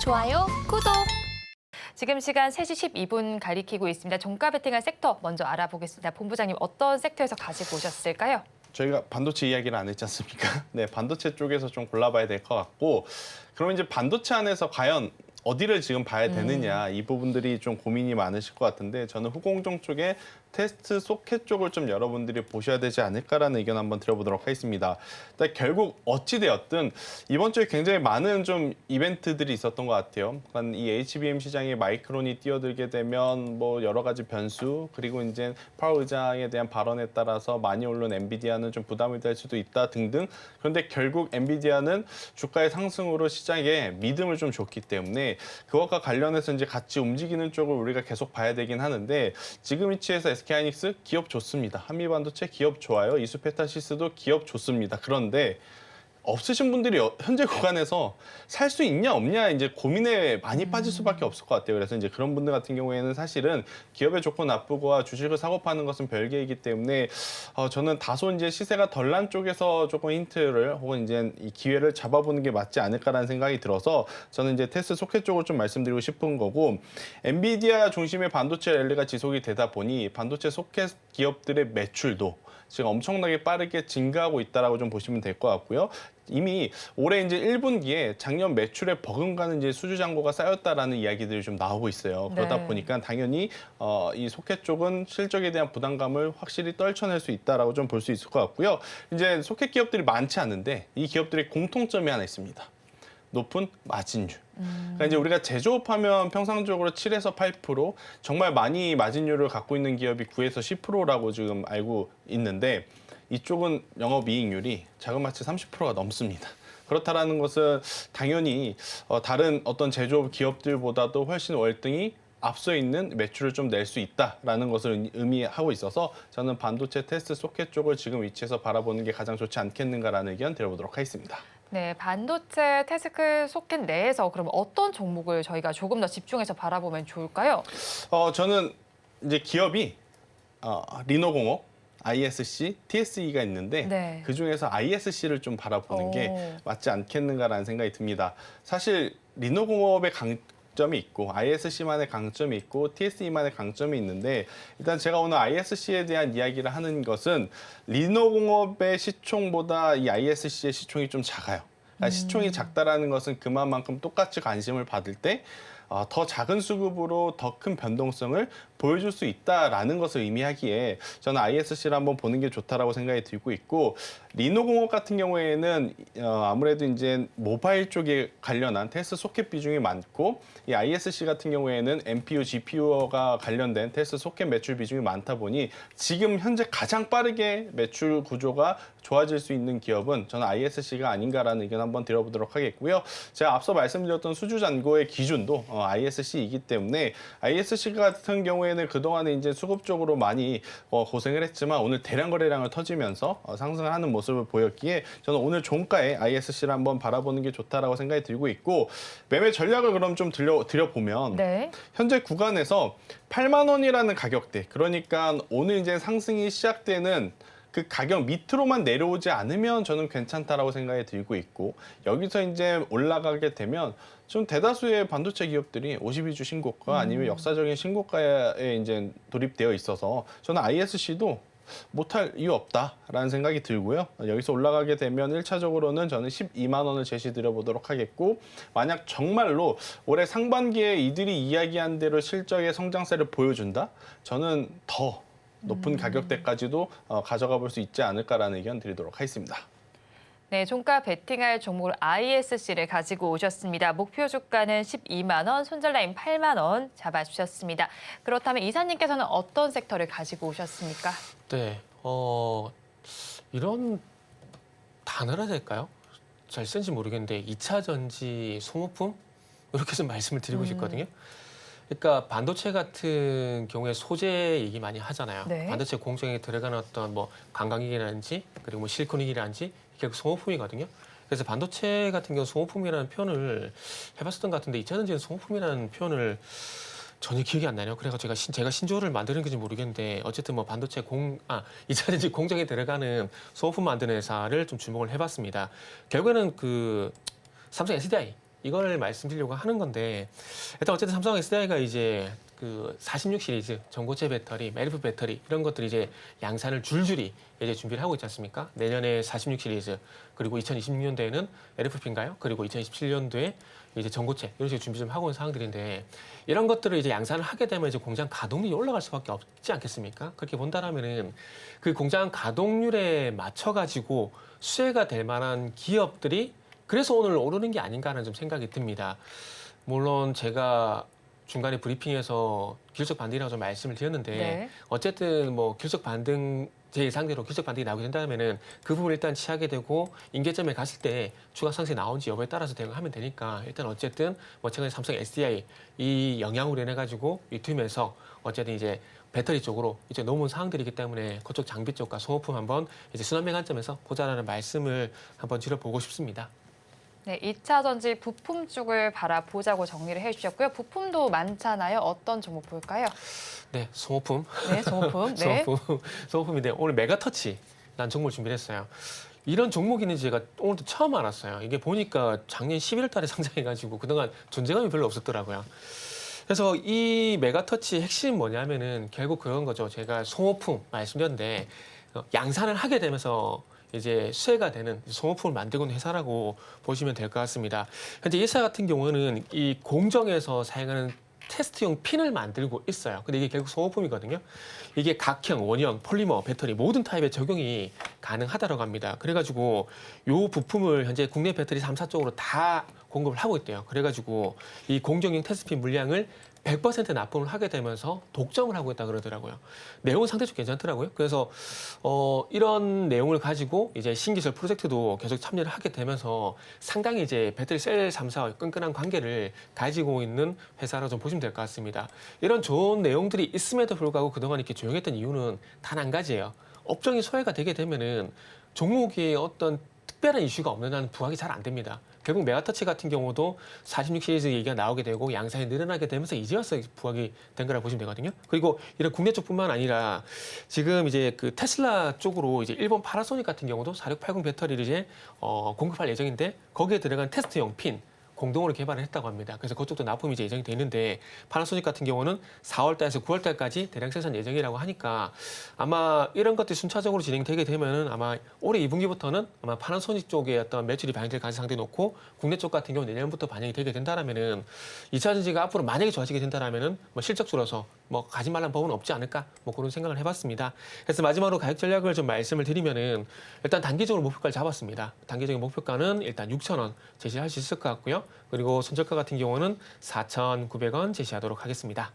좋아요, 구독. 지금 시간 3시 12분 가리키고 있습니다. 종가 베팅할 섹터 먼저 알아보겠습니다. 본부장님 어떤 섹터에서 가지고 오셨을까요? 저희가 반도체 이야기를 안 했지 않습니까? 네, 반도체 쪽에서 좀 골라봐야 될 것 같고, 그러면 이제 반도체 안에서 과연 어디를 지금 봐야 되느냐, 이 부분들이 좀 고민이 많으실 것 같은데, 저는 후공정 쪽에 테스트 소켓 쪽을 좀 여러분들이 보셔야 되지 않을까라는 의견 한번 드려보도록 하겠습니다. 일단 결국 어찌되었든 이번 주에 굉장히 많은 좀 이벤트들이 있었던 것 같아요. 그러니까 이 HBM 시장에 마이크론이 뛰어들게 되면 뭐 여러 가지 변수, 그리고 이제 파워 의장에 대한 발언에 따라서 많이 오른 엔비디아는 좀 부담이 될 수도 있다 등등. 그런데 결국 엔비디아는 주가의 상승으로 시장에 믿음을 좀 줬기 때문에 그것과 관련해서 이제 같이 움직이는 쪽을 우리가 계속 봐야 되긴 하는데, 지금 위치에서 SK하이닉스 기업 좋습니다. 한미반도체 기업 좋아요. 이수페타시스도 기업 좋습니다. 그런데 없으신 분들이 현재 구간에서 살 수 있냐 없냐 이제 고민에 많이 빠질 수밖에 없을 것 같아요. 그래서 이제 그런 분들 같은 경우에는 사실은 기업의 조건 나쁘고와 주식을 사고 파는 것은 별개이기 때문에 저는 다소 이제 시세가 덜 난 쪽에서 조금 힌트를 혹은 이제 이 기회를 잡아보는 게 맞지 않을까라는 생각이 들어서 저는 이제 테스트 소켓 쪽을 좀 말씀드리고 싶은 거고, 엔비디아 중심의 반도체 랠리가 지속이 되다 보니 반도체 소켓 기업들의 매출도 지금 엄청나게 빠르게 증가하고 있다라고 좀 보시면 될 것 같고요. 이미 올해 이제 1분기에 작년 매출에 버금가는 이제 수주 잔고가 쌓였다라는 이야기들이 좀 나오고 있어요. 그러다 네. 보니까 당연히 이 소켓 쪽은 실적에 대한 부담감을 확실히 떨쳐낼 수 있다라고 좀 볼 수 있을 것 같고요. 이제 소켓 기업들이 많지 않은데 이 기업들의 공통점이 하나 있습니다. 높은 마진율. 그러니까 이제 우리가 제조업하면 평상적으로 7에서 8%, 정말 많이 마진율을 갖고 있는 기업이 9에서 10%라고 지금 알고 있는데, 이쪽은 영업이익률이 자그마치 30%가 넘습니다. 그렇다라는 것은 당연히 다른 어떤 제조업 기업들보다도 훨씬 월등히 앞서 있는 매출을 좀 낼 수 있다라는 것을 의미하고 있어서 저는 반도체 테스트 소켓 쪽을 지금 위치에서 바라보는 게 가장 좋지 않겠는가라는 의견 드려보도록 하겠습니다. 네, 반도체 테스트 소켓 내에서 그럼 어떤 종목을 저희가 조금 더 집중해서 바라보면 좋을까요? 저는 이제 기업이 리노공업, ISC, TSE가 있는데 네. 그중에서 ISC를 좀 바라보는 게 맞지 않겠는가라는 생각이 듭니다. 사실 리노공업의 강점이 있고 ISC만의 강점이 있고 TSE만의 강점이 있는데, 일단 제가 오늘 ISC에 대한 이야기를 하는 것은 리노공업의 시총보다 이 ISC의 시총이 좀 작아요. 그러니까 시총이 작다라는 것은 그만큼 똑같이 관심을 받을 때 더 작은 수급으로 더 큰 변동성을 보여줄 수 있다라는 것을 의미하기에 저는 ISC를 한번 보는 게 좋다라고 생각이 들고 있고, 리노공업 같은 경우에는 아무래도 이제 모바일 쪽에 관련한 테스트 소켓 비중이 많고, 이 ISC 같은 경우에는 NPU, GPU가 관련된 테스트 소켓 매출 비중이 많다 보니 지금 현재 가장 빠르게 매출 구조가 좋아질 수 있는 기업은 저는 ISC가 아닌가라는 의견 한번 드려보도록 하겠고요. 제가 앞서 말씀드렸던 수주 잔고의 기준도 ISC이기 때문에 ISC 같은 경우에는 그동안에 이제 수급적으로 많이 고생을 했지만 오늘 대량 거래량을 터지면서 상승을 하는 모습을 보였기에 저는 오늘 종가에 ISC를 한번 바라보는 게 좋다라고 생각이 들고 있고, 매매 전략을 그럼 좀 드려보면 네. 현재 구간에서 8만 원이라는 가격대, 그러니까 오늘 이제 상승이 시작되는 그 가격 밑으로만 내려오지 않으면 저는 괜찮다라고 생각이 들고 있고, 여기서 이제 올라가게 되면 좀 대다수의 반도체 기업들이 52주 신고가 아니면 역사적인 신고가에 이제 돌입되어 있어서 저는 ISC도 못할 이유 없다라는 생각이 들고요. 여기서 올라가게 되면 1차적으로는 저는 12만 원을 제시 드려보도록 하겠고, 만약 정말로 올해 상반기에 이들이 이야기한 대로 실적의 성장세를 보여준다? 저는 더 높은 가격대까지도 가져가 볼 수 있지 않을까라는 의견 드리도록 하겠습니다. 네, 종가 베팅할 종목을 ISC를 가지고 오셨습니다. 목표 주가는 12만 원, 손절 라인 8만 원 잡아주셨습니다. 그렇다면 이사님께서는 어떤 섹터를 가지고 오셨습니까? 네, 이런 단어라 될까요? 잘 쓴지 모르겠는데 2차 전지 소모품? 이렇게 좀 말씀을 드리고 싶거든요. 그러니까 반도체 같은 경우에 소재 얘기 많이 하잖아요. 네. 반도체 공정에 들어가는 어떤 뭐 관광이라든지 그리고 뭐 실리콘이라든지 결국 소모품이거든요. 그래서 반도체 같은 경우 소모품이라는 표현을 해봤었던 것 같은데 2차 전지는 소모품이라는 표현을 전혀 기억이 안 나네요. 그래서 제가 신조어를 만드는 건지 모르겠는데 어쨌든 뭐 반도체 2차 전지 공정에 들어가는 소모품 만드는 회사를 좀 주목을 해봤습니다. 결국에는 그 삼성 SDI 이걸 말씀드리려고 하는 건데 일단 어쨌든 삼성 SDI가 이제 그 46 시리즈 전고체 배터리, LF 배터리 이런 것들이 이제 양산을 줄줄이 이제 준비를 하고 있지 않습니까? 내년에 46 시리즈 그리고 2026년도에는 LFP인가요? 그리고 2027년도에 이제 전고체 이런 식으로 준비 좀 하고 있는 상황들인데 이런 것들을 이제 양산을 하게 되면 이제 공장 가동률이 올라갈 수밖에 없지 않겠습니까? 그렇게 본다라면은 그 공장 가동률에 맞춰 가지고 수혜가 될 만한 기업들이 그래서 오늘 오르는 게 아닌가 하는 좀 생각이 듭니다. 물론 제가 중간에 브리핑에서 기술적 반등이라고 좀 말씀을 드렸는데 네. 어쨌든 뭐 기술적 반등 제 예상대로 기술적 반등이 나오게 된다면은 그 부분을 일단 취하게 되고 임계점에 갔을 때 추가 상승이 나온지 여부에 따라서 대응하면 되니까 일단 어쨌든 뭐 최근에 삼성 SDI 이 영향으로 인해 가지고 리튬에서 어쨌든 이제 배터리 쪽으로 이제 넘어온 상황들이기 때문에 그쪽 장비 쪽과 소모품 한번 이제 순환매 관점에서 보자라는 말씀을 한번 드려보고 싶습니다. 네, 2차 전지 부품 쪽을 바라보자고 정리를 해주셨고요. 부품도 많잖아요. 어떤 종목 볼까요? 네, 소모품. 네, 소모품. 네. 소모품인데 오늘 메가터치 난 종목을 준비했어요. 이런 종목이 있는지 제가 오늘도 처음 알았어요. 이게 보니까 작년 11월 달에 상장해가지고 그동안 존재감이 별로 없었더라고요. 그래서 이 메가터치 핵심이 뭐냐면은 결국 그런 거죠. 제가 소모품 말씀드렸는데 양산을 하게 되면서 이제 수혜가 되는 소모품을 만들고 있는 회사라고 보시면 될 것 같습니다. 현재 이 회사 같은 경우는 이 공정에서 사용하는 테스트용 핀을 만들고 있어요. 근데 이게 결국 소모품이거든요. 이게 각형, 원형, 폴리머, 배터리 모든 타입의 적용이 가능하다고 합니다. 그래가지고 요 부품을 현재 국내 배터리 3사 쪽으로 다 공급을 하고 있대요. 그래가지고 이 공정용 테스트핀 물량을 100% 납품을 하게 되면서 독점을 하고 있다 그러더라고요. 내용은 상당히 괜찮더라고요. 그래서 이런 내용을 가지고 이제 신기술 프로젝트도 계속 참여를 하게 되면서 상당히 이제 배터리 셀 3사와 끈끈한 관계를 가지고 있는 회사라고 좀 보시면 될 것 같습니다. 이런 좋은 내용들이 있음에도 불구하고 그동안 이렇게 조용했던 이유는 단 한 가지예요. 업종이 소외가 되게 되면은 종목에 어떤 특별한 이슈가 없는 한은 부각이 잘 안 됩니다. 결국 메가터치 같은 경우도 46 시리즈 얘기가 나오게 되고 양산이 늘어나게 되면서 이제 와서 부각이 된 거라고 보시면 되거든요. 그리고 이런 국내 쪽뿐만 아니라 지금 이제 그 테슬라 쪽으로 이제 일본 파나소닉 같은 경우도 4680 배터리를 이제 공급할 예정인데 거기에 들어간 테스트용 핀 공동으로 개발을 했다고 합니다. 그래서 그쪽도 납품이 이제 예정이 되는데 파나소닉 같은 경우는 4월달에서 9월달까지 대량 생산 예정이라고 하니까 아마 이런 것들이 순차적으로 진행되게 되면은 아마 올해 2분기부터는 아마 파나소닉 쪽에 어떤 매출이 반영될 가능성이 상당히 높고 국내 쪽 같은 경우 내년부터 반영이 되게 된다라면은 2차 전지가 앞으로 만약에 좋아지게 된다라면은 뭐 실적 줄어서 뭐 가지 말란 법은 없지 않을까 뭐 그런 생각을 해봤습니다. 그래서 마지막으로 가격 전략을 좀 말씀을 드리면은 일단 단기적으로 목표가를 잡았습니다. 단기적인 목표가는 일단 6,000원 제시할 수 있을 것 같고요. 그리고 손절가 같은 경우는 4,900원 제시하도록 하겠습니다.